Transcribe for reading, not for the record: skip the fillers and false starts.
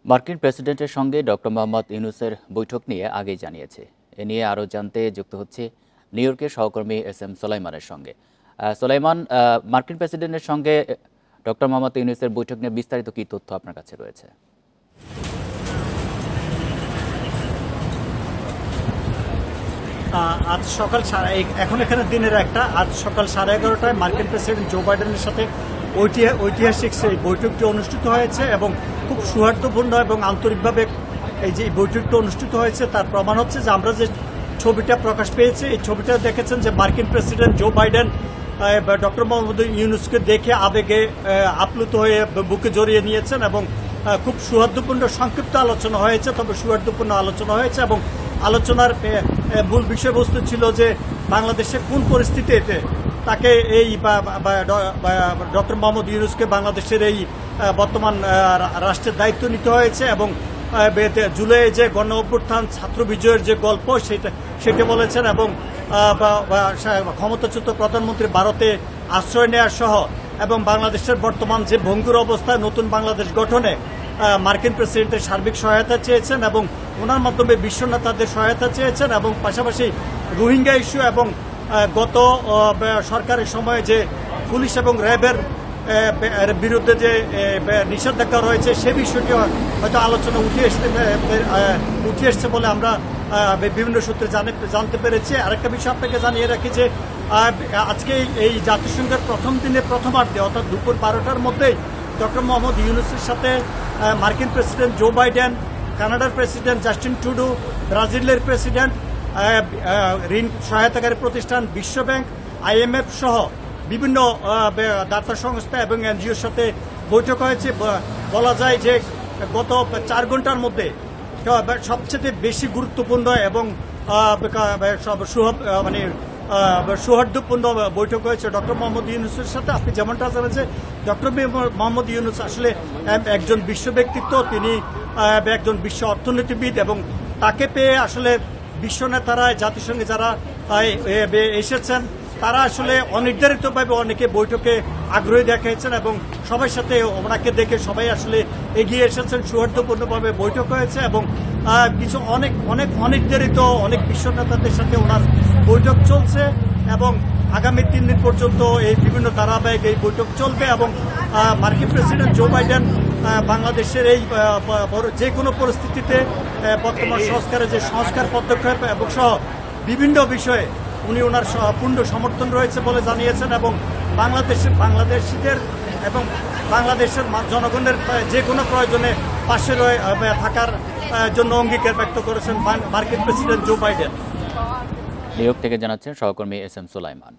মার্কিন প্রেসিডেন্টের সঙ্গে ডক্টর মোহাম্মদ ইউনূসের বৈঠক নিয়ে আগেই জানিয়েছে। এ নিয়ে আরও জানতে যুক্ত হচ্ছে নিউ ইয়র্কের সহকর্মী এস.এম. সোলাইমানের সঙ্গে। সোলাইমান, মার্কিন প্রেসিডেন্টের সঙ্গে ডক্টর মোহাম্মদ ইউনূসের বৈঠক নিয়ে বিস্তারিত কী তথ্য আপনার কাছে রয়েছে? আজ সকাল এখন এখানে দিনের একটা আজ সকাল 11:30টায় মার্কিন প্রেসিডেন্ট জো বাইডেনের সাথে ঐতিহাসিক সেই বৈঠকটি অনুষ্ঠিত হয়েছে এবং খুব সৌহার্দ্যপূর্ণ এবং আন্তরিকভাবে এই যে বৈঠকটি অনুষ্ঠিত হয়েছে তার প্রমাণ হচ্ছে যে আমরা যে ছবিটা প্রকাশ পেয়েছি এই ছবিটা দেখেছেন যে মার্কিন president Joe Biden doctor Mohammad ইউনূসকে দেখে আবেগে আপ্লুত হয়ে বুকে জড়িয়ে নিয়েছেন এবং খুব সৌহার্দ্যপূর্ণ সংক্ষিপ্ত আলোচনা হয়েছে, তবে সৌহার্দ্যপূর্ণ আলোচনা হয়েছে এবং আলোচনার মূল বিষয়বস্তু ছিল যে বাংলাদেশের কোন পরিস্থিতিতে তাকে এই ডক্টর মোহাম্মদ ইউনূসকে বাংলাদেশের এই বর্তমান রাষ্ট্রের দায়িত্ব নিতে হয়েছে এবং জুলাই যে গণ অভ্যুত্থান ছাত্র বিজয়ের যে গল্প সেটা বলেছেন এবং ক্ষমতাচ্যুত প্রধানমন্ত্রী ভারতে আশ্রয় নেওয়া সহ এবং বাংলাদেশের বর্তমান যে ভঙ্গুর অবস্থা নতুন বাংলাদেশ গঠনে মার্কিন প্রেসিডেন্টের সার্বিক সহায়তা চেয়েছেন এবং ওনার মাধ্যমে বিশ্ব নেতাদের সহায়তা চেয়েছেন এবং পাশাপাশি রোহিঙ্গা ইস্যু এবং গত সরকারের সময়ে যে পুলিশ এবং র্যাবের বিরুদ্ধে যে নিষেধাজ্ঞা রয়েছে সে বিষয়টি হয়তো আলোচনা উঠে এসছে বলে আমরা বিভিন্ন সূত্রে জানতে পেরেছি। আরেকটা বিষয় আপনাকে জানিয়ে রাখি যে আজকে এই জাতিসংঘের প্রথম দিনে প্রথমার্ধে অর্থাৎ দুপুর 12টার মধ্যেই ডক্টর মোহাম্মদ ইউনূসের সাথে মার্কিন প্রেসিডেন্ট জো বাইডেন, কানাডার প্রেসিডেন্ট জাস্টিন ট্রুডো, ব্রাজিলের প্রেসিডেন্ট, ঋণ সহায়তাকারী প্রতিষ্ঠান বিশ্বব্যাংক, IMF সহ বিভিন্ন দাতা সংস্থা এবং এনজিওর সাথে বৈঠক হয়েছে। বলা যায় যে গত 4 ঘন্টার মধ্যে সবচেয়ে বেশি গুরুত্বপূর্ণ এবং সৌহার্দ্যপূর্ণ বৈঠক হয়েছে ডক্টর মোহাম্মদ ইউনূসের সাথে। আপনি যেমনটা জানেন যে ডক্টর মোহাম্মদ ইউনূস আসলে একজন বিশ্ব ব্যক্তিত্ব, তিনি একজন বিশ্ব অর্থনীতিবিদ এবং তাকে পেয়ে আসলে বিশ্ব নেতারা জাতিসংঘে যারা এসেছেন তারা আসলে অনির্ধারিতভাবে অনেকে বৈঠকে আগ্রহী দেখিয়েছেন এবং সবার সাথে ওনাকে দেখে সবাই আসলে এগিয়ে এসেছেন। সৌহার্দ্যপূর্ণভাবে বৈঠক হয়েছে এবং কিছু অনেক অনির্ধারিত অনেক বিশ্ব নেতাদের সাথে ওনার বৈঠক চলছে এবং আগামী 3 দিন পর্যন্ত এই বিভিন্ন ধারাবাহিক এই বৈঠক চলবে এবং মার্কিন প্রেসিডেন্ট জো বাইডেন বাংলাদেশের এই যে কোনো পরিস্থিতিতে বর্তমান সংস্কারের যে সংস্কার পদক্ষেপ এবং সহ বিভিন্ন বিষয়ে উনি ওনার পূর্ণ সমর্থন রয়েছে বলে জানিয়েছেন এবং বাংলাদেশিদের এবং বাংলাদেশের জনগণের যে কোনো প্রয়োজনে পাশে থাকার জন্য অঙ্গীকার ব্যক্ত করেছেন মার্কিন president Joe Biden. New York থেকে জানাচ্ছেন সহকর্মী এস.এম. সোলাইমান।